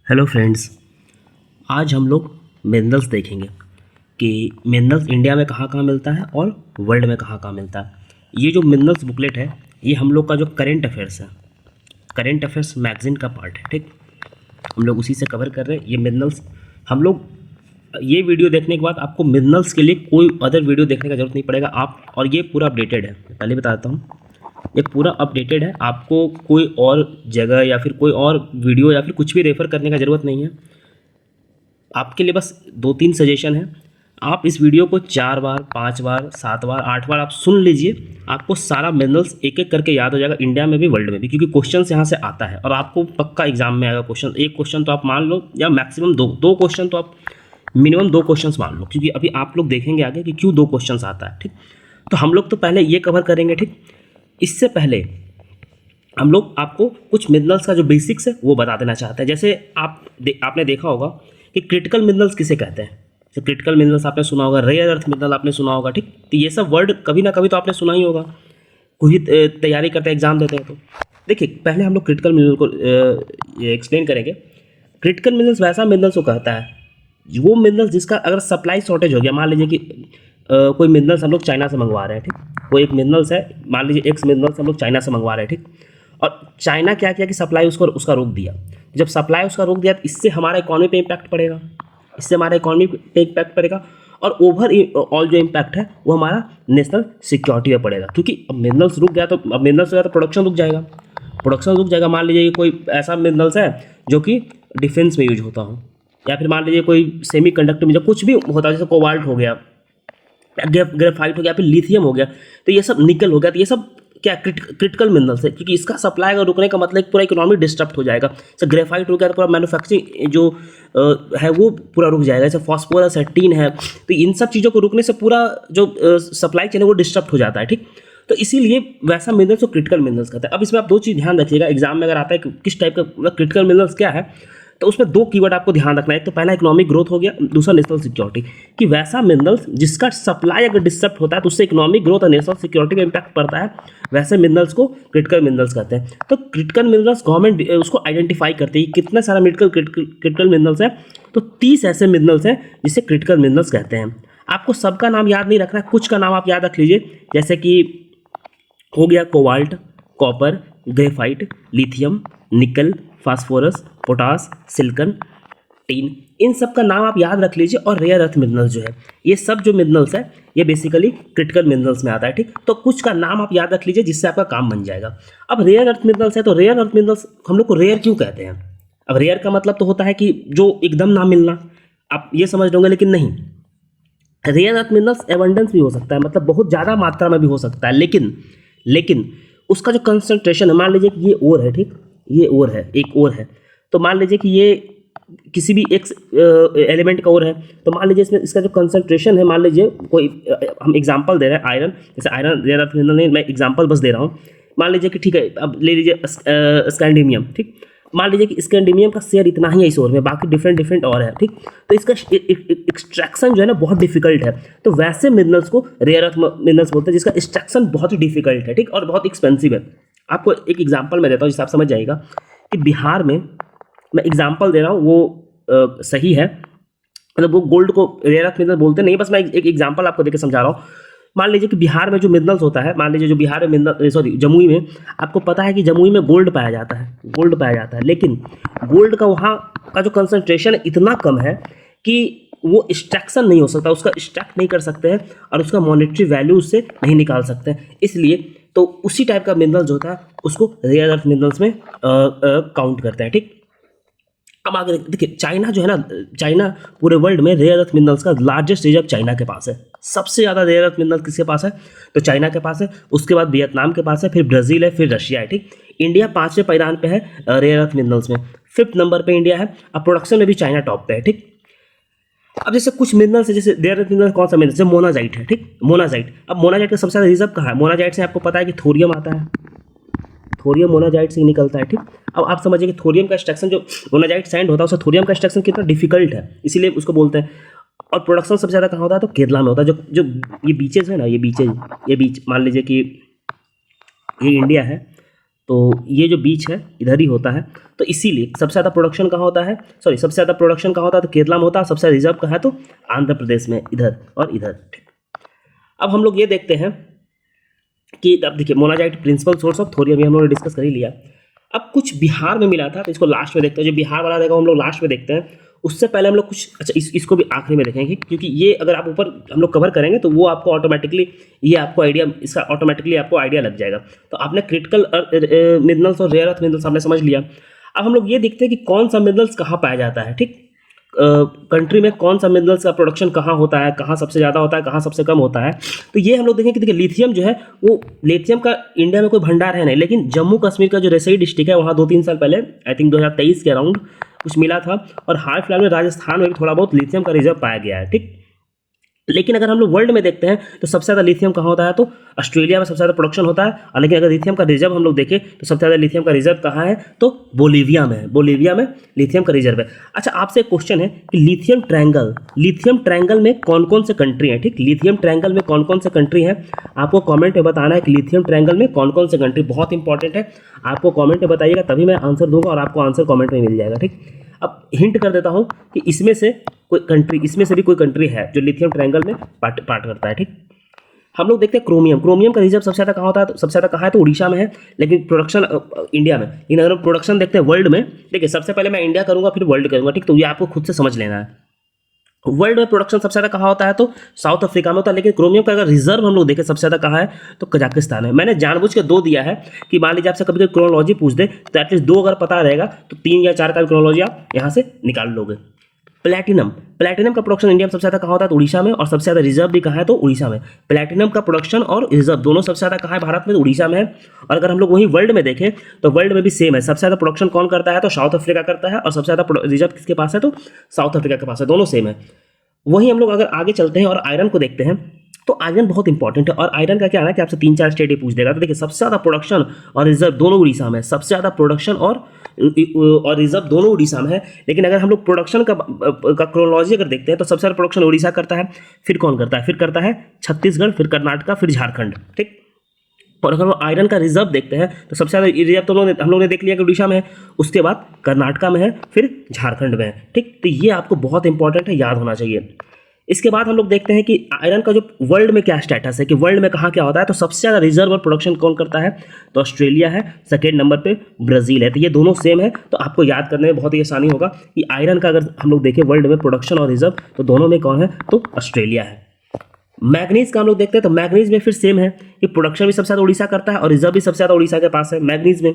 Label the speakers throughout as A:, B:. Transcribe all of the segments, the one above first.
A: Hello friends, आज हम लोग मिनरल्स देखेंगे कि मिनरल्स इंडिया में कहाँ कहाँ मिलता है और वर्ल्ड में कहाँ कहाँ मिलता है। ये जो मिनरल्स बुकलेट है ये हम लोग का जो करेंट अफेयर्स है, करेंट अफेयर्स मैगजीन का पार्ट है। ठीक, हम लोग उसी से कवर कर रहे हैं ये मिनरल्स। हम लोग ये वीडियो देखने के बाद आपको मिनरल्स के लिए कोई अदर वीडियो देखने का ज़रूरत नहीं पड़ेगा आप, और ये पूरा अपडेटेड है। पहले बता देता हूँ, ये पूरा अपडेटेड है, आपको कोई और जगह या फिर कोई और वीडियो या फिर कुछ भी रेफ़र करने का ज़रूरत नहीं है। आपके लिए बस 2-3 सजेशन है। आप इस वीडियो को 4 बार, 5 बार, 7 बार, 8 बार आप सुन लीजिए, आपको सारा मिनरल्स एक एक करके याद हो जाएगा, इंडिया में भी वर्ल्ड में भी, क्योंकि क्वेश्चन यहाँ से आता है और आपको पक्का एग्जाम में आएगा क्वेश्चन। एक क्वेश्चन तो आप मान लो, या मैक्सिमम दो क्वेश्चन तो आप मिनिमम 2 क्वेश्चन मान लो, क्योंकि अभी आप लोग देखेंगे आगे कि क्यों 2 क्वेश्चन आता है। ठीक, तो हम लोग तो पहले ये कवर करेंगे। ठीक, इससे पहले हम लोग आपको कुछ मिनरल्स का जो बेसिक्स है वो बता देना चाहते हैं। जैसे आपने देखा होगा कि क्रिटिकल मिनरल्स किसे कहते हैं। जैसे क्रिटिकल मिनरल्स आपने सुना होगा, रेयर अर्थ मिनरल आपने सुना होगा। ठीक, तो ये सब वर्ड कभी ना कभी तो आपने सुना ही होगा, कोई तैयारी करते हैं, एग्जाम देते हैं। तो देखिए, पहले हम लोग क्रिटिकल मिनरल को एक्सप्लेन करेंगे। क्रिटिकल मिनरल्स वैसा मिनरल्स को कहता है, वो मिनरल्स जिसका अगर सप्लाई शॉर्टेज हो गया, मान लीजिए कि कोई मिनरल्स हम लोग चाइना से मंगवा रहे हैं। ठीक, कोई एक मिनरल्स है, मान लीजिए एक्स मिनरल्स हम लोग चाइना से मंगवा रहे हैं। ठीक, और चाइना क्या किया कि सप्लाई उसका रोक दिया। जब सप्लाई उसका रोक दिया तो इससे हमारा इकॉनमी पे इम्पैक्ट पड़ेगा, इससे हमारा इकॉनमी पे इम्पैक्ट पड़ेगा, और ओवर ऑल जो इम्पैक्ट है वो हमारा नेशनल सिक्योरिटी पे पड़ेगा। क्योंकि अब मिनरल्स रुक गया तो, अब मिनरल्स गया तो प्रोडक्शन रुक जाएगा, प्रोडक्शन रुक जाएगा। मान लीजिए कोई ऐसा मिनरल्स है जो कि डिफेंस में यूज होता हो, या फिर मान लीजिए कोई सेमी कंडक्टर में जो कुछ भी होता है, जैसे कोबाल्ट हो गया, ग्रेफाइट हो गया, फिर लिथियम हो गया, तो ये सब निकल हो गया, तो ये सब क्या क्रिटिकल मिनरल्स है। क्योंकि इसका सप्लाई अगर रुकने का मतलब पूरा इकोनॉमी डिस्टर्ब हो जाएगा। जैसे ग्रेफाइट हो गया तो पूरा मैन्युफैक्चरिंग जो है वो पूरा रुक जाएगा। जैसे फॉस्फोरस है, टीन है, तो इन सब चीज़ों को रुकने से पूरा जो सप्लाई चेन है वो डिस्टर्ब हो जाता है। ठीक, तो इसीलिए वैसा मिनरल्स को क्रिटिकल मिनरल्स कहते हैं। अब इसमें आप 2 चीज़ ध्यान रखिएगा, एग्जाम में अगर आता है कि किस टाइप का मतलब क्रिटिकल मिनरल्स क्या है, तो उसमें 2 कीवर्ड आपको ध्यान रखना है। एक तो पहला इकोनॉमिक ग्रोथ हो गया, दूसरा नेशनल सिक्योरिटी। कि वैसा मिनरल्स जिसका सप्लाई अगर डिस्टर्ब होता है तो उससे इकोनॉमिक ग्रोथ और नेशनल सिक्योरिटी पे इम्पैक्ट पड़ता है, वैसे मिनरल्स को क्रिटिकल मिनरल्स कहते हैं। तो क्रिटिकल मिनरल्स गवर्नमेंट उसको आइडेंटिफाई करती है कितना सारा क्रिटिकल मिनरल्स है, तो 30 ऐसे मिनरल्स हैं जिसे क्रिटिकल मिनरल्स कहते हैं। आपको सबका नाम याद नहीं रखना, कुछ का नाम आप याद रख लीजिए। जैसे कि हो गया कोबाल्ट, कॉपर, ग्रेफाइट, लिथियम, निकल, फास्फोरस, पोटास, सिलिकॉन, टीन, इन सब का नाम आप याद रख लीजिए। और रेयर अर्थ मिनरल्स जो है, ये सब जो मिनरल्स है ये बेसिकली क्रिटिकल मिनरल्स में आता है। ठीक, तो कुछ का नाम आप याद रख लीजिए जिससे आपका काम बन जाएगा। अब रेयर अर्थ मिनरल्स है, तो रेयर अर्थ मिनरल्स हम लोग को रेयर क्यों कहते हैं। अब रेयर का मतलब तो होता है कि जो एकदम ना मिलना, आप ये समझ लोगे, लेकिन नहीं, रेयर अर्थ मिनरल्स एबंडेंस भी हो सकता है, मतलब बहुत ज़्यादा मात्रा में भी हो सकता है, लेकिन उसका जो कंसंट्रेशन है, मान लीजिए कि ये ओर है। ठीक, ये ओर है, एक ओर है, तो मान लीजिए कि ये किसी भी एक एलिमेंट का ओर है, तो मान लीजिए इसमें इसका जो कंसंट्रेशन है, मान लीजिए कोई हम एग्जांपल दे रहे हैं आयरन, जैसे आयरन रेयर अर्थ मिनरल नहीं, मैं एग्जांपल बस दे रहा हूँ। मान लीजिए कि ठीक है, अब ले लीजिए स्कैंडियम। ठीक, मान लीजिए कि स्कैंडियम का शेयर इतना ही है इस ओर में, बाकी डिफरेंट और है। ठीक, तो इसका एक्सट्रैक्शन जो है ना बहुत डिफिकल्ट है, तो वैसे मिनरल्स को रेयर अर्थ मिनरल्स बोलते हैं जिसका एक्सट्रैक्शन बहुत ही डिफिकल्ट है। ठीक, और बहुत एक्सपेंसिव है। आपको एक एग्जांपल मैं देता हूँ जिससे आप समझ जाएगा कि बिहार में, मैं एग्जांपल दे रहा हूँ वो सही है, मतलब वो गोल्ड को रेयर अर्थ मिनरल बोलते नहीं, बस मैं एक एग्जांपल आपको देकर समझा रहा हूँ। मान लीजिए कि बिहार में जो मिनरल्स होता है, मान लीजिए जो बिहार में मिनरल, सॉरी जमुई में, आपको पता है कि जमुई में गोल्ड पाया जाता है, गोल्ड पाया जाता है, लेकिन गोल्ड का वहाँ का जो कंसंट्रेशन इतना कम है कि वो एक्सट्रैक्शन नहीं हो सकता, उसका एक्सट्रैक्ट नहीं कर सकते हैं, और उसका मॉनेटरी वैल्यू उससे नहीं निकाल सकते हैं। इसलिए तो उसी टाइप का मिनरल जो होता है उसको रेयर अर्थ मिनरल्स में काउंट करते हैं। ठीक, अब आगे देखिए, चाइना जो है ना, चाइना पूरे वर्ल्ड में रेयर अर्थ मिनरल्स का लार्जेस्ट रिजर्व चाइना के पास है। सबसे ज़्यादा रेयर अर्थ मिनरल किसके पास है, तो चाइना के पास है, उसके बाद वियतनाम के पास है, फिर ब्राज़ील है, फिर रशिया है। ठीक, इंडिया 5वें पायदान पे है रेयर अर्थ मिनरल्स में, 5th नंबर पे इंडिया है। अब प्रोडक्शन में भी चाइना टॉप पे है। ठीक, अब जैसे कुछ मिनरल्स है, जैसे रेयर अर्थ मिनरल कौन सा मिनरल, जैसे मोनाजाइट है। ठीक, मोनाजाइट, अब मोनाजाइट का सबसे ज़्यादा रिजर्व कहाँ है, मोनाजाइट से आपको पता है कि थोरियम आता है, थोरियम मोनाजाइट से ही निकलता है। ठीक, अब आप समझिए कि थोरियम का एक्सट्रैक्शन, जो मोनाजाइट सैंड होता है उसका थोरियम का एक्सट्रैक्शन कितना डिफिकल्ट है, इसीलिए उसको बोलते हैं। और प्रोडक्शन सबसे ज़्यादा कहाँ होता है, तो केरला में होता है। जो जो ये बीचेज है ना, ये बीच मान लीजिए कि ये इंडिया है, तो ये जो बीच है इधर ही होता है, तो इसीलिए सबसे ज़्यादा प्रोडक्शन कहाँ होता है, सबसे ज़्यादा प्रोडक्शन कहाँ होता है तो केरला में होता है, सबसे ज़्यादा रिजर्व कहाँ है तो आंध्र प्रदेश में, इधर और इधर। ठीक, अब हम लोग ये देखते हैं कि अब देखिए monazite principal source of thorium हम लोगों ने डिस्कस कर ही लिया। अब कुछ बिहार में मिला था तो इसको लास्ट में देखते हैं, जो बिहार वाला देखा हम लोग लास्ट में देखते हैं। उससे पहले हम लोग कुछ अच्छा इसको भी आखिरी में देखेंगे, क्योंकि ये अगर आप ऊपर हम लोग कवर करेंगे तो वो आपको ऑटोमेटिकली ये आपको आइडिया इसका ऑटोमेटिकली आपको आइडिया लग जाएगा। तो आपने क्रिटिकल मिनरल्स और रेयर अर्थ मिनरल्स आपने समझ लिया। अब हम लोग ये देखते हैं कि कौन सा मिनरल्स कहाँ पाया जाता है। ठीक, कंट्री में कौन सा मिनरल्स का प्रोडक्शन कहाँ होता है, कहाँ सबसे ज़्यादा होता है, कहाँ सबसे कम होता है। तो ये हम लोग देखें कि देखिए लिथियम जो है वो लिथियम का इंडिया में कोई भंडार है नहीं, लेकिन जम्मू कश्मीर का जो रजौरी डिस्ट्रिक्ट है वहाँ 2-3 साल पहले आई थिंक 2023 के अराउंड कुछ मिला था, और हाल फिलहाल में राजस्थान में भी थोड़ा बहुत लिथियम का रिजर्व पाया गया है। ठीक, लेकिन अगर हम लोग वर्ल्ड में देखते हैं तो सबसे ज़्यादा लिथियम कहाँ होता है तो ऑस्ट्रेलिया में सबसे ज़्यादा प्रोडक्शन होता है। और लेकिन अगर लिथियम का रिजर्व हम लोग देखें तो सबसे ज़्यादा लिथियम का रिजर्व कहाँ है तो बोलीविया में है, बोलीविया में लिथियम का रिजर्व है। अच्छा, आपसे एक क्वेश्चन है कि लिथियम ट्रायंगल में कौन कौन से कंट्री हैं। ठीक, लिथियम ट्रायंगल में कौन कौन से कंट्री हैं, आपको कॉमेंट में बताना है कि लिथियम ट्रायंगल में कौन कौन से कंट्री, बहुत इंपॉर्टेंट है, आपको कॉमेंट में बताइएगा तभी मैं आंसर दूंगा और आपको आंसर कॉमेंट में मिल जाएगा। ठीक, अब हिंट कर देता हूं कि इसमें से भी कोई कंट्री है जो लिथियम ट्रायंगल में पार्ट करता है। ठीक, हम लोग देखते हैं क्रोमियम का रिजर्व सबसे ज़्यादा कहाँ होता है तो सबसे ज़्यादा कहाँ है तो उड़ीसा में है, लेकिन प्रोडक्शन इंडिया में। लेकिन अगर हम प्रोडक्शन देखते हैं वर्ल्ड में, देखिए सबसे पहले मैं इंडिया करूँगा फिर वर्ल्ड करूँगा। ठीक, तो ये आपको खुद से समझ लेना है। वर्ल्ड में प्रोडक्शन सबसे ज़्यादा कहाँ होता है तो साउथ अफ्रीका में होता है, लेकिन क्रोमियम का अगर रिजर्व हम लोग देखें सबसे ज़्यादा कहाँ है तो कजाकिस्तान है। मैंने जानबूझ के 2 दिया है कि मान लीजिए आपसे कभी कोई क्रोनोलॉजी पूछ दे तो एटलीस्ट 2 अगर पता रहेगा तो 3 या 4 का क्रोनोलॉजी आप यहाँ से निकाल लोगे। प्लैटिनम का प्रोडक्शन इंडिया में सबसे ज़्यादा कहाँ होता है तो उड़ीसा में, और सबसे ज़्यादा रिजर्व भी कहाँ है तो उड़ीसा में। प्लैटिनम का प्रोडक्शन और रिजर्व दोनों सबसे ज़्यादा कहाँ है भारत में तो उड़ीसा में है। और अगर हम लोग वहीं वर्ल्ड में देखें तो वर्ल्ड में भी सेम है, सबसे ज़्यादा प्रोडक्शन कौन करता है तो साउथ अफ्रीका करता है, और सबसे ज़्यादा रिजर्व किसके पास है तो साउथ अफ्रीका के पास है, दोनों सेम है। वहीं हम लोग अगर आगे चलते हैं और आयरन को देखते हैं तो आयरन बहुत इंपॉर्टेंट है, और आयरन का क्या है कि आपसे 3-4 स्टेट ही पूछ देगा। तो देखिए सबसे ज़्यादा प्रोडक्शन और रिजर्व दोनों उड़ीसा में है, सबसे ज़्यादा प्रोडक्शन और रिजर्व दोनों उड़ीसा में है। लेकिन अगर हम लोग प्रोडक्शन का क्रोनोलॉजी अगर देखते हैं तो सबसे ज़्यादा प्रोडक्शन उड़ीसा करता है, फिर कौन करता है, फिर करता है छत्तीसगढ़, फिर कर्नाटका, फिर झारखंड। ठीक, और अगर हम आयरन का रिजर्व देखते हैं तो सबसे ज़्यादा रिजर्व तो हम लोग ने देख लिया कि उड़ीसा में है, उसके बाद कर्नाटका में है, फिर झारखंड में है। ठीक, तो ये आपको बहुत इंपॉर्टेंट है, याद होना चाहिए। इसके बाद हम लोग देखते हैं कि आयरन का जो वर्ल्ड में क्या स्टेटस है, कि वर्ल्ड में कहाँ क्या होता है तो सबसे ज़्यादा रिजर्व और प्रोडक्शन कौन करता है तो ऑस्ट्रेलिया है, सेकेंड नंबर पे ब्राज़ील है। तो ये दोनों सेम है, तो आपको याद करने में बहुत ही आसानी होगा कि आयरन का अगर हम लोग देखें वर्ल्ड में प्रोडक्शन और रिजर्व तो दोनों में कौन है तो ऑस्ट्रेलिया है। मैग्नीज का हम लोग देखते हैं तो मैग्नीज में फिर सेम है कि प्रोडक्शन भी सबसे ज़्यादा उड़ीसा करता है और रिजर्व भी सबसे ज़्यादा उड़ीसा के पास है मैग्नीज में।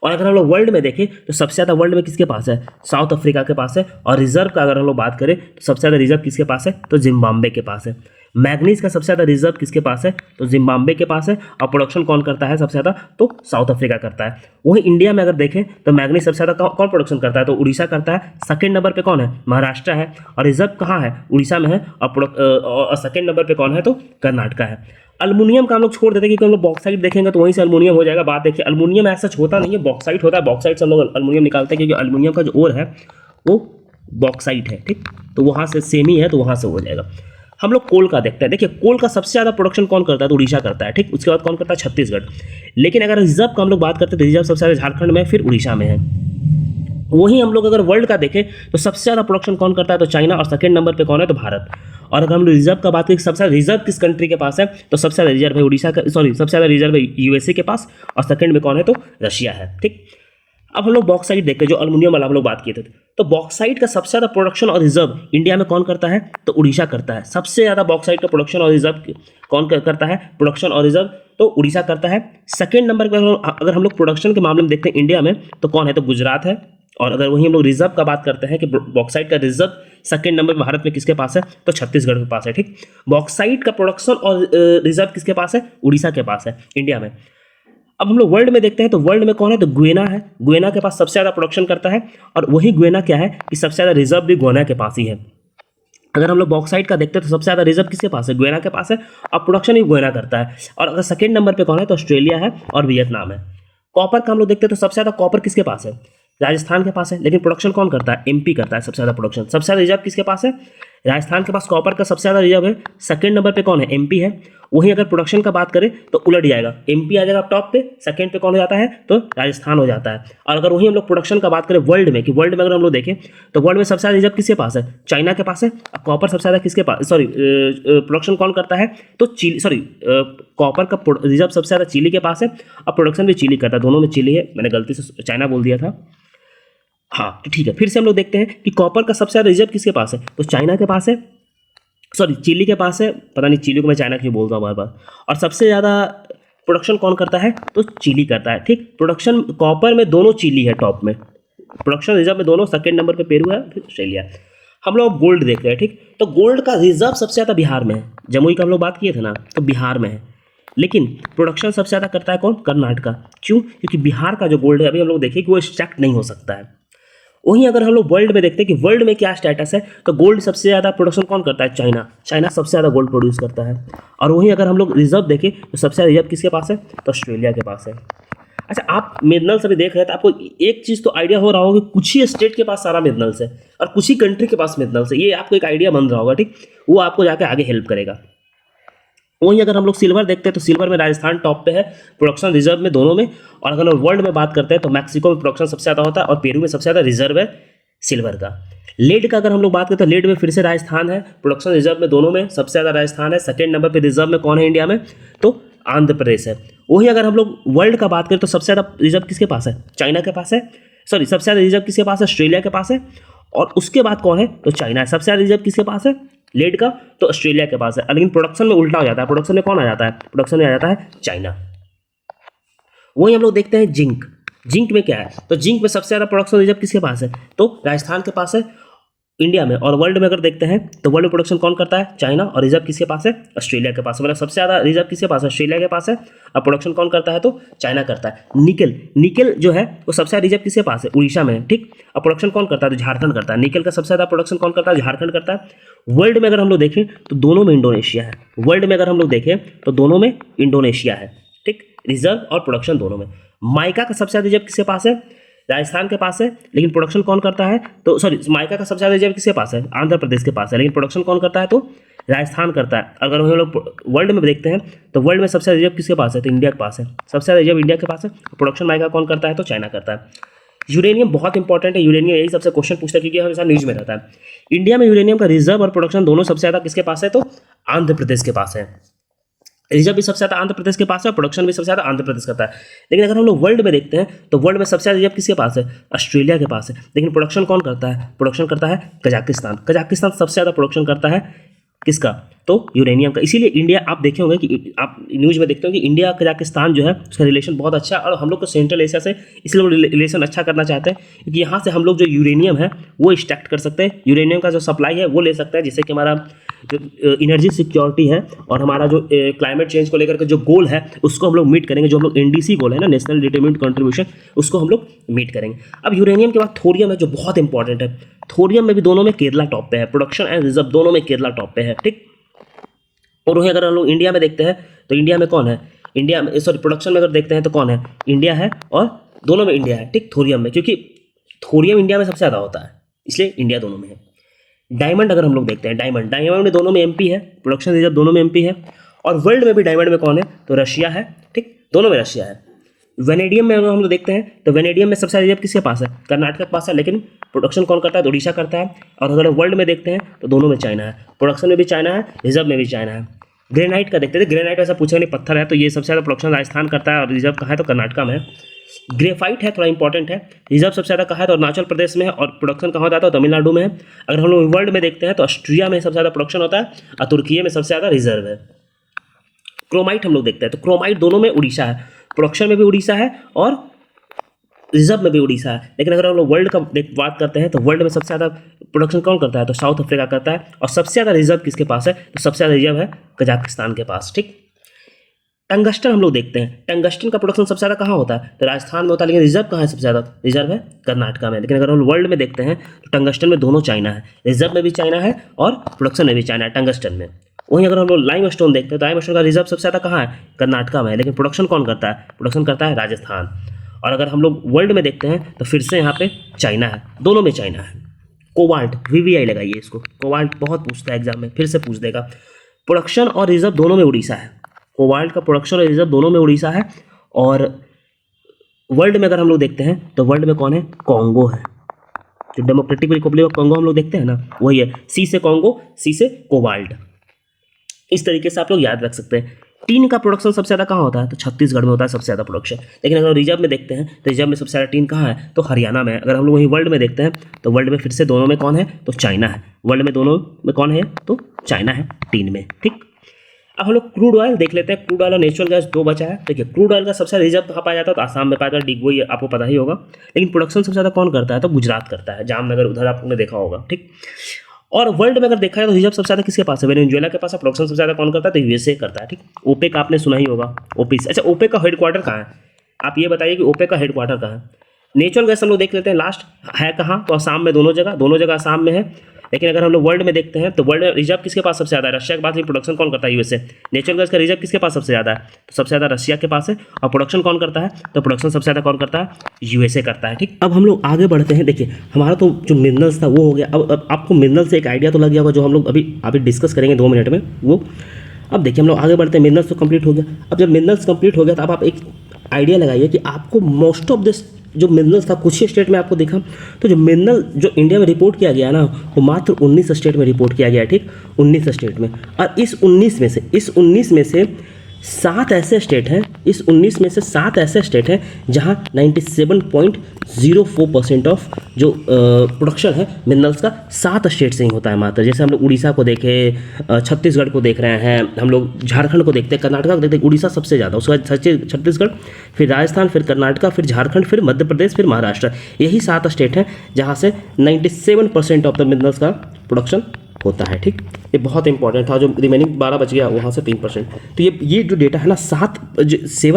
A: और अगर हम लोग वर्ल्ड में देखें तो सबसे ज़्यादा वर्ल्ड में किसके पास है साउथ अफ्रीका के पास है, और रिजर्व का अगर हम लोग बात करें तो सबसे ज़्यादा रिजर्व किसके पास है तो जिम्बाब्वे के पास है। मैग्नीज का सबसे ज़्यादा रिजर्व किसके पास है तो जिम्बाब्वे के पास है, और प्रोडक्शन कौन करता है सबसे ज़्यादा तो साउथ अफ्रीका करता है। वहीं इंडिया में अगर देखें तो मैग्नीज सबसे ज़्यादा कौन प्रोडक्शन करता है तो उड़ीसा करता है, सेकेंड नंबर पर कौन है महाराष्ट्र है, और रिजर्व कहाँ है उड़ीसा में है, और सेकेंड नंबर पर कौन है तो कर्नाटका है। अल्मुनियम का हम लोग छोड़ देते हैं क्योंकि हम लोग बॉक्साइट देखेंगे तो वहीं से अल्मुनियम हो जाएगा। बात देखिए अल्मुनियम ऐसा होता नहीं है, बॉक्साइट होता है, बॉक्साइट से हम लोग अल्मुनियम निकालते हैं क्योंकि अल्मुनियम का जो ओर है वो बॉक्साइट है। ठीक, तो वहाँ से सेम ही है तो वहाँ से हो जाएगा। हम लोग कोल का देखते हैं, देखिए कोल का सबसे ज़्यादा प्रोडक्शन कौन करता है तो उड़ीसा करता है। ठीक, उसके बाद कौन करता है छत्तीसगढ़। लेकिन अगर रिजर्व का हम लोग बात करते हैं तो रिजर्व सबसे ज़्यादा झारखंड में फिर उड़ीसा में है। वहीं हम लोग अगर वर्ल्ड का देखें तो सबसे ज़्यादा प्रोडक्शन कौन करता है तो चाइना, और सेकेंड नंबर पे कौन है तो भारत। और अगर हम लोग रिजर्व का बात करें सबसे ज़्यादा रिजर्व किस कंट्री के पास है तो सबसे ज़्यादा रिजर्व है उड़ीसा का, सबसे ज़्यादा रिजर्व है यूएसए के पास, और सेकंड में कौन है तो रशिया है। ठीक, अब हम लोग बॉक्साइट देखते हैं जो अल्मुनियम वाला हम लोग बात किए थे, तो बॉक्साइट का सबसे ज़्यादा प्रोडक्शन और रिजर्व इंडिया में कौन करता है तो उड़ीसा करता है। सबसे ज़्यादा बॉक्साइट का प्रोडक्शन और रिजर्व कौन करता है प्रोडक्शन और रिजर्व तो उड़ीसा करता है। सेकेंड नंबर पर अगर हम लोग प्रोडक्शन के मामले में देखते हैं इंडिया में तो कौन है तो गुजरात है। और अगर वहीं हम लोग रिजर्व का बात करते हैं कि बॉक्साइट का रिजर्व सेकेंड नंबर भारत में किसके पास है तो छत्तीसगढ़ के पास है। ठीक, बॉक्साइट का प्रोडक्शन और रिजर्व किसके पास है उड़ीसा के पास है इंडिया में। अब हम लोग वर्ल्ड में देखते हैं तो वर्ल्ड में कौन है तो गुयना है, गुयना के पास सबसे ज़्यादा प्रोडक्शन करता है, और वही गुयना क्या है कि सबसे ज़्यादा रिजर्व भी गुयना के पास ही है। अगर हम लोग बॉक्साइट का देखते हैं तो सबसे ज़्यादा रिजर्व किसके पास है गुयना के पास है, और प्रोडक्शन भी गुयना करता है। और अगर सेकेंड नंबर पर कौन है तो ऑस्ट्रेलिया है और वियतनाम है। कॉपर का हम लोग देखते हैं तो सबसे ज़्यादा कॉपर किसके पास है राजस्थान के पास है, लेकिन प्रोडक्शन कौन करता है? एमपी करता है सबसे ज़्यादा प्रोडक्शन। सबसे ज़्यादा रिजर्व किसके पास है? राजस्थान के पास कॉपर का सबसे ज़्यादा रिजर्व है। सेकंड नंबर पे कौन है? एमपी है। वहीं अगर प्रोडक्शन का बात करें तो उलट जाएगा, एमपी आ जाएगा टॉप पे, सेकंड पे कौन हो जाता है? तो राजस्थान हो जाता है। और अगर वहीं हम लोग प्रोडक्शन का बात करें वर्ल्ड में, कि वर्ल्ड में अगर हम लोग देखें तो वर्ल्ड में सबसे ज़्यादा रिजर्व किसके पास है? चाइना के पास है। और कॉपर सबसे ज़्यादा किसके पास, सॉरी प्रोडक्शन कौन करता है? तो चिली, सॉरी कॉपर का रिजर्व सबसे ज़्यादा चिली के पास है, और प्रोडक्शन भी चिली करता है। दोनों में चिली है, मैंने गलती से चाइना बोल दिया था। हाँ तो ठीक है, फिर से हम लोग देखते हैं कि कॉपर का सबसे ज़्यादा रिजर्व किसके पास है? तो चाइना के पास है, सॉरी चिली के पास है। पता नहीं चिली को मैं चाइना क्यों बोलता हूँ बार बार। और सबसे ज़्यादा प्रोडक्शन कौन करता है? तो चिली करता है। ठीक, प्रोडक्शन कॉपर में दोनों चिली है टॉप में, प्रोडक्शन रिजर्व में दोनों। सेकंड नंबर पे पेरू है, फिर ऑस्ट्रेलिया। हम लोग गोल्ड देख रहे हैं। ठीक, तो गोल्ड का रिजर्व सबसे ज़्यादा बिहार में है। जमुई का हम लोग बात किए थे ना, तो बिहार में है। लेकिन प्रोडक्शन सबसे ज़्यादा करता है कौन? कर्नाटका। क्यों? क्योंकि बिहार का जो गोल्ड है अभी हम लोग देखें कि वो एक्सट्रैक्ट नहीं हो सकता है। वहीं अगर हम लोग वर्ल्ड में देखते हैं कि वर्ल्ड में क्या स्टेटस है, तो गोल्ड सबसे ज़्यादा प्रोडक्शन कौन करता है? चाइना। चाइना सबसे ज़्यादा गोल्ड प्रोड्यूस करता है। और वहीं अगर हम लोग रिजर्व देखें तो सबसे ज़्यादा रिजर्व किसके पास है? तो ऑस्ट्रेलिया के पास है। अच्छा, आप मिनरल्स अभी देख रहे हैं तो आपको एक चीज़ तो आइडिया हो रहा होगा कि कुछ ही स्टेट के पास सारा मिनरल्स है और कुछ ही कंट्री के पास मिनरल्स है। ये आपको एक आइडिया बन रहा होगा। ठीक, वो आपको जाके आगे हेल्प करेगा। वहीं अगर हम लोग सिल्वर देखते हैं तो सिल्वर में राजस्थान टॉप पे है प्रोडक्शन रिजर्व में, दोनों में। और अगर हम वर्ल्ड में बात करते हैं तो मैक्सिको में प्रोडक्शन सबसे ज़्यादा होता है और पेरू में सबसे ज़्यादा रिजर्व है सिल्वर का। लेड का अगर हम लोग बात करते हैं तो लेड में फिर से राजस्थान है, प्रोडक्शन रिजर्व में दोनों में सबसे ज़्यादा राजस्थान है। सेकेंड नंबर पर रिजर्व में कौन है इंडिया में? तो आंध्र प्रदेश है। वहीं अगर हम लोग वर्ल्ड का बात करें तो सबसे ज़्यादा रिजर्व किसके पास है? चाइना के पास है। सॉरी, सबसे ज़्यादा रिजर्व किसके पास है? ऑस्ट्रेलिया के पास है। और उसके बाद कौन है? तो चाइना है। सबसे ज़्यादा रिजर्व किसके पास है? लेड का, तो ऑस्ट्रेलिया के पास है। लेकिन प्रोडक्शन में उल्टा हो जाता है। प्रोडक्शन में कौन आ जाता है? प्रोडक्शन में आ जाता है चाइना। वहीं हम लोग देखते हैं जिंक। जिंक में क्या है? तो जिंक में सबसे ज़्यादा प्रोडक्शन रिजर्व किसके पास है? तो राजस्थान के पास है इंडिया में। और वर्ल्ड में अगर देखते हैं तो वर्ल्ड में प्रोडक्शन कौन करता है? चाइना। और रिजर्व किसके पास है? ऑस्ट्रेलिया के पास। मतलब सबसे ज़्यादा रिजर्व किसके पास है? ऑस्ट्रेलिया के पास है। और प्रोडक्शन कौन करता है? तो चाइना करता है। निकल, निकल जो है वो सबसे ज़्यादा रिजर्व किसके पास है? उड़ीसा में है। ठीक, और प्रोडक्शन कौन करता है? तो झारखंड करता है। निकल का सबसे ज़्यादा प्रोडक्शन कौन करता है? झारखंड करता है। वर्ल्ड में अगर हम लोग देखें तो दोनों में इंडोनेशिया है। वर्ल्ड में अगर हम लोग देखें तो दोनों में इंडोनेशिया है। ठीक, रिजर्व और प्रोडक्शन दोनों में। माइका का सबसे ज़्यादा रिजर्व किसके पास है? राजस्थान के पास है। लेकिन प्रोडक्शन कौन करता है? तो सॉरी, माइका का सबसे ज़्यादा रिजर्व किसके पास है? आंध्र प्रदेश के पास है। लेकिन प्रोडक्शन कौन करता है? तो राजस्थान करता है। अगर हम लोग वर्ल्ड में देखते हैं तो वर्ल्ड में सबसे ज़्यादा रिजर्व किसके पास है? तो इंडिया के पास है। सबसे ज़्यादा रिजर्व इंडिया के पास है। प्रोडक्शन माइका कौन करता है? तो चाइना करता है। यूरेनियम बहुत इंपॉर्टेंट है। यूरेनियम यही सबसे क्वेश्चन पूछता है क्योंकि हमेशा न्यूज में रहता है। इंडिया में यूरेनियम का रिजर्व और प्रोडक्शन दोनों सबसे ज़्यादा किसके पास है? तो आंध्र प्रदेश के पास है। रिजर्व भी सबसे ज़्यादा आंध्र प्रदेश के पास है और प्रोडक्शन भी सबसे ज़्यादा आंध्र प्रदेश करता है। लेकिन अगर हम लोग वर्ल्ड में देखते हैं तो वर्ल्ड में सबसे ज़्यादा रिजर्व किसके पास है? ऑस्ट्रेलिया के पास है। लेकिन प्रोडक्शन कौन करता है? प्रोडक्शन करता है कजाकिस्तान। कजाकिस्तान सबसे ज़्यादा प्रोडक्शन करता है किसका? तो यूरेनियम का। इसीलिए इंडिया, आप देखे होंगे कि आप न्यूज़ में देखते हो कि इंडिया कजाकिस्तान जो है उसका रिलेशन बहुत अच्छा है। और हम लोग को सेंट्रल एशिया से इसलिए वो रिलेशन अच्छा करना चाहते हैं क्योंकि यहाँ से हम लोग जो यूरेनियम है वो एक्सट्रैक्ट कर सकते हैं। यूरेनियम का जो सप्लाई है वो ले सकते हैं, जिससे कि हमारा जो एनर्जी सिक्योरिटी है और हमारा जो क्लाइमेट चेंज को लेकर के जो गोल है उसको हम लोग मीट करेंगे। जो हम लोग एनडीसी गोल है ना, नेशनल डिटरमिन्ड कंट्रीब्यूशन, उसको हम लोग मीट करेंगे। अब यूरेनियम के बाद थोरियम है जो बहुत इंपॉर्टेंट है। थोरियम में भी दोनों में केरला टॉप पे है। प्रोडक्शन एंड रिजर्व दोनों में केरला टॉप पे है। ठीक, और वहीं अगर हम लोग इंडिया में देखते हैं तो इंडिया में कौन है? इंडिया में, सॉरी, प्रोडक्शन में अगर देखते हैं तो कौन है? इंडिया है। और दोनों में इंडिया है। ठीक, थोरियम में, क्योंकि थोरियम इंडिया में सबसे ज़्यादा होता है इसलिए इंडिया दोनों में है। डायमंड अगर हम लोग देखते हैं, डायमंड, डायमंड में दोनों में एमपी है। प्रोडक्शन रिजर्व दोनों में एमपी है। और वर्ल्ड में भी डायमंड में कौन है? तो रशिया है। ठीक, दोनों में रशिया है। वेनेडियम में अगर हम लोग देखते हैं तो वेनेडियम में सबसे ज़्यादा रिजर्व किसके पास है? कर्नाटक के पास है। लेकिन प्रोडक्शन कौन करता है? तो उड़ीसा करता है। और अगर वर्ल्ड में देखते हैं तो दोनों में चाइना है। प्रोडक्शन में भी चाइना है, रिजर्व में भी चाइना है। ग्रेनाइट का देखते थे, ग्रेनाइट ऐसा पूछा नहीं, पत्थर है, तो ये सबसे ज़्यादा प्रोडक्शन राजस्थान करता है और रिजर्व कहाँ है? तो कर्नाटक में है। ग्रेफाइट है, थोड़ा इंपॉर्टेंट है। रिजर्व सबसे ज़्यादा कहाँ है? तो अरुणाचल प्रदेश में है। और प्रोडक्शन कहाँ होता है? तो तमिलनाडु में है। अगर हम लोग वर्ल्ड में देखते हैं तो ऑस्ट्रिया में सबसे ज़्यादा प्रोडक्शन होता है और तुर्की में सबसे ज़्यादा रिजर्व है। क्रोमाइट हम लोग देखते हैं तो क्रोमाइट दोनों में उड़ीसा है। प्रोडक्शन में भी उड़ीसा है और रिजर्व में भी उड़ीसा है। लेकिन अगर हम लोग वर्ल्ड का बात करते हैं तो वर्ल्ड में सबसे ज़्यादा प्रोडक्शन कौन करता है? तो साउथ अफ्रीका करता है। और सबसे ज़्यादा रिजर्व किसके पास है? तो सबसे ज़्यादा रिजर्व है कजाकिस्तान के पास। ठीक, टंगस्टन हम लोग देखते हैं, टंगस्टन का प्रोडक्शन सबसे ज़्यादा कहाँ होता है? तो राजस्थान में होता है। लेकिन रिजर्व कहाँ है सबसे ज़्यादा? रिजर्व है कर्नाटका में। लेकिन अगर हम वर्ल्ड में देखते हैं तो टंगस्टन में दोनों चाइना है। रिजर्व में भी चाइना है और प्रोडक्शन में भी चाइना है टंगस्टन में। वहीं अगर हम लोग लाइम स्टोन देखते हैं तो लाइम स्टोन का रिजर्व सबसे ज़्यादा कहाँ है? कर्नाटका में है। लेकिन प्रोडक्शन कौन करता है? प्रोडक्शन करता है राजस्थान। और अगर हम लोग वर्ल्ड में देखते हैं तो फिर से यहाँ पे चाइना है, दोनों में चाइना है। कोबाल्ट, VVI लगाइए इसको, कोबाल्ट बहुत पूछता है एग्जाम में, फिर से पूछ देगा। प्रोडक्शन और रिजर्व दोनों में उड़ीसा है, कोबाल्ट का प्रोडक्शन और रिजर्व दोनों में उड़ीसा है। और वर्ल्ड में अगर हम लोग देखते हैं तो वर्ल्ड में कौन है, कॉन्गो है, जो डेमोक्रेटिक रिपब्लिक ऑफ कॉन्गो हम लोग देखते हैं ना, वही है। सी से कॉन्गो, सी से कोबाल्ट। इस तरीके से आप लोग याद रख सकते हैं। टीन का प्रोडक्शन सबसे ज़्यादा कहाँ होता है, तो छत्तीसगढ़ में होता है सबसे ज़्यादा प्रोडक्शन। लेकिन अगर रिजर्व में देखते हैं तो रिजर्व में सबसे ज़्यादा टीन कहाँ है, तो हरियाणा में है। अगर हम लोग वही वर्ल्ड में देखते हैं तो वर्ल्ड में फिर से दोनों में कौन है, तो चाइना है। वर्ल्ड में दोनों में कौन है, तो चाइना है टीन में। ठीक, अब हम लोग क्रूड ऑयल देख लेते हैं। क्रूड ऑयल और नेचुरल गैस दो बचा है। देखिए क्रूड ऑयल का सबसे ज़्यादा रिजर्व कहाँ पाया जाता है, तो आसाम में पाया जाता है, डिगबोई, ये आपको पता ही होगा। लेकिन प्रोडक्शन सबसे ज़्यादा कौन करता है, तो गुजरात करता है, जामनगर, उधर आपने देखा होगा। ठीक, और वर्ल्ड में अगर देखा जाए तो रिजर्व सबसे ज़्यादा किसके पास है, वेनेजुएला के पास है। प्रोडक्शन सबसे ज़्यादा कौन करता है, तो यूएसए करता है। ठीक, ओपेक आपने सुना ही होगा, ओपेक। अच्छा, ओपेक का हेडक्वार्टर कहाँ है, आप ये बताइए कि ओपेक का हेडक्वार्टर कहाँ है। नेचुरल गैस हम लोग देख लेते हैं, लास्ट है कहाँ, तो आसाम में, दोनों जगह आसाम में है। लेकिन अगर हम लोग वर्ल्ड में देखते हैं तो वर्ल्ड में रिजर्व किसके पास सबसे ज़्यादा है, रशिया के पास। प्रोडक्शन कौन करता है, यूएसए। नेचुरल गैस का रिजर्व किसके पास सबसे ज़्यादा है, तो सबसे ज़्यादा रशिया के पास है। और प्रोडक्शन कौन करता है, तो प्रोडक्शन सबसे ज़्यादा कौन करता है, यूएसए करता है। ठीक, अब हम लोग आगे बढ़ते हैं। देखिए हमारा तो जो मिनरल्स था वो हो गया। अब आपको मिनरल से एक आइडिया तो लग गया होगा, जो हम लोग अभी डिस्कस करेंगे 2 मिनट में वो। अब देखिए हम लोग आगे बढ़ते हैं। मिनरल्स तो कंप्लीट हो गया। अब जब मिनरल्स कंप्लीट हो गया तो अब आप एक आइडिया लगाइए कि आपको मोस्ट ऑफ दिस जो मिनरल्स था कुछ ही स्टेट में आपको देखा, तो जो मिनरल जो इंडिया में रिपोर्ट किया गया ना, वो मात्र 19 स्टेट में रिपोर्ट किया गया है। ठीक, 19 स्टेट में। और इस 19 में से 7 ऐसे स्टेट हैं, इस 19 में से 7 ऐसे स्टेट हैं जहां 97.04% ऑफ जो प्रोडक्शन है मिनरल्स का 7 स्टेट से ही होता है मात्र। जैसे हम लोग उड़ीसा को देखे, छत्तीसगढ़ को देख रहे हैं, हम लोग झारखंड को देखते हैं, कर्नाटका को देखते हैं। उड़ीसा सबसे ज़्यादा, उसके बाद छत्तीसगढ़, फिर राजस्थान, फिर कर्नाटका, फिर झारखंड, फिर मध्य प्रदेश, फिर महाराष्ट्र। यही 7 स्टेट हैं जहाँ से 97% ऑफ द मिनरल्स का प्रोडक्शन होता है। ठीक, ये बहुत इंपॉर्टेंट था। जो रिमेनिंग 12 बच गया वहाँ से 3%। तो ये जो डेटा है ना, 7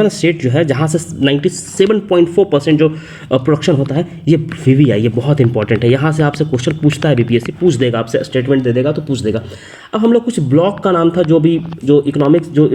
A: स्टेट जो है जहाँ से 97.4% जो प्रोडक्शन होता है, ये VVI, ये बहुत इंपॉर्टेंट है। यहाँ से आपसे क्वेश्चन पूछता है, BPSC पूछ देगा आपसे, स्टेटमेंट दे देगा तो पूछ देगा। अब हम लोग कुछ ब्लॉक का नाम था, जो इकोनॉमिक्स जो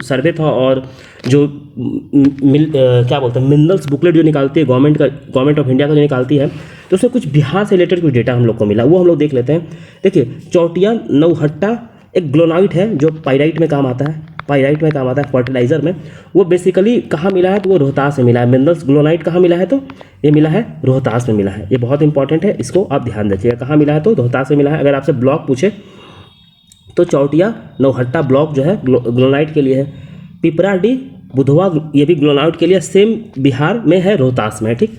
A: सर्वे था, और जो क्या बोलते हैं, मिनरल्स बुकलेट जो निकालती है गवर्नमेंट ऑफ इंडिया का जो निकालती है, तो उसमें कुछ बिहार से रिलेटेड कुछ डेटा हम लोग को मिला, वो हम लोग देख लेते हैं। देखिए चौटिया नौहट्टा एक ग्लोनाइट है जो पाइराइट में काम आता है, फर्टिलाइजर में। वो बेसिकली कहाँ मिला है, तो वो रोहतास में मिला है। मिनरल्स ग्लोनाइट कहाँ मिला है, तो ये मिला है रोहतास में मिला है। ये बहुत इंपॉर्टेंट है, इसको आप ध्यान रखिएगा। कहाँ मिला है, तो रोहतास में मिला है। अगर आपसे ब्लॉक पूछे तो चौटिया नौहट्टा ब्लॉक जो है ग्लोनाइट के लिए है। पिपराडी बुधवा, ये भी ग्लोनाइट के लिए, सेम बिहार में है, रोहतास में है। ठीक,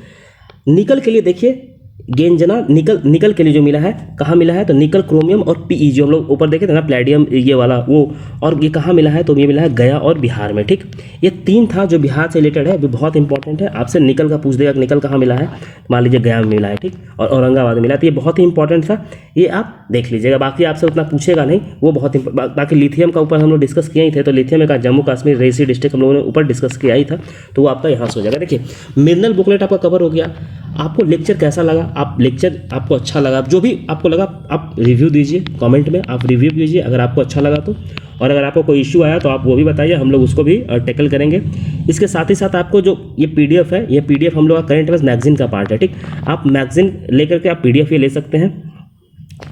A: निकल के लिए देखिए गेंजना, निकल के लिए जो मिला है, कहाँ मिला है, तो निकल, क्रोमियम और PE जो हम लोग ऊपर देखे थे ना, प्लेडियम ये वाला वो, और ये कहाँ मिला है, तो ये मिला है गया और बिहार में। ठीक, ये 3 था जो बिहार से रिलेटेड है, भी बहुत इंपॉर्टेंट है। आपसे निकल का पूछ देगा कि निकल कहाँ मिला है, मान लीजिए गया में मिला है। ठीक, और औरंगाबाद में मिला, तो ये बहुत ही इंपॉर्टेंट था, ये आप देख लीजिएगा। बाकी आपसे उतना पूछेगा नहीं, वो बहुत बाकी लिथियम का ऊपर हम लोग डिस्कस किए ही थे, तो लिथियम का जम्मू कश्मीर रेसी डिस्ट्रिक्ट हम लोगों ने ऊपर डिस्कस किया ही था, तो वो आपका यहाँ से हो जाएगा। देखिए मिनरल बुकलेट आपका कवर हो गया। आपको लेक्चर कैसा लगा, आपको अच्छा लगा, जो भी आपको लगा आप रिव्यू दीजिए, कमेंट में आप रिव्यू दीजिए अगर आपको अच्छा लगा तो। और अगर आपको कोई इश्यू आया तो आप वो भी बताइए, हम लोग उसको भी टैकल करेंगे। इसके साथ ही साथ आपको जो ये PDF है, ये PDF हम लोग का करंट अफेयर्स मैगजीन का पार्ट है। ठीक, आप मैगजीन लेकर के आप PDF ये ले सकते हैं।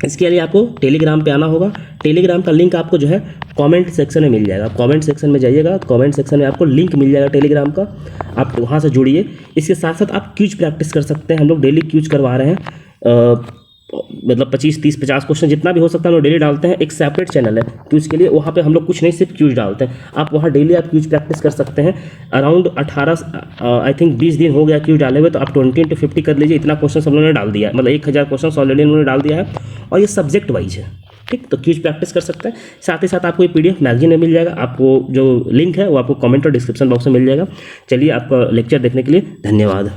A: इसके लिए आपको टेलीग्राम पे आना होगा। टेलीग्राम का लिंक आपको जो है कमेंट सेक्शन में मिल जाएगा। कमेंट सेक्शन में जाइएगा, कमेंट सेक्शन में आपको लिंक मिल जाएगा टेलीग्राम का, आप वहाँ से जुड़िए। इसके साथ साथ आप क्यूज प्रैक्टिस कर सकते हैं। हम लोग डेली क्यूज करवा रहे हैं, मतलब 25, 30, 50 क्वेश्चन जितना भी हो सकता है हम लोग डेली डालते हैं। एक सेपरेट चैनल है क्यूज के लिए, वहाँ पे हम लोग कुछ नहीं सिर्फ क्यूज डालते हैं। आप वहाँ डेली आप क्यूज प्रैक्टिस कर सकते हैं। अराउंड 18 आई थिंक 20 दिन हो गया क्यूज डाले हुए, तो आप 20 to 50 कर लीजिए। इतना क्वेश्चन हम लोगों ने डाल दिया है, मतलब 1000 क्वेश्चन ऑलरेडी उन्होंने डाल दिया है, और ये सब्जेक्ट वाइज है। ठीक, तो क्यूज प्रैक्टिस कर सकते हैं। साथ ही साथ आपको ये PDF मैगजीन में मिल जाएगा। आपको जो लिंक है वो आपको कमेंट और डिस्क्रिप्शन बॉक्स में मिल जाएगा। चलिए, आपका लेक्चर देखने के लिए धन्यवाद।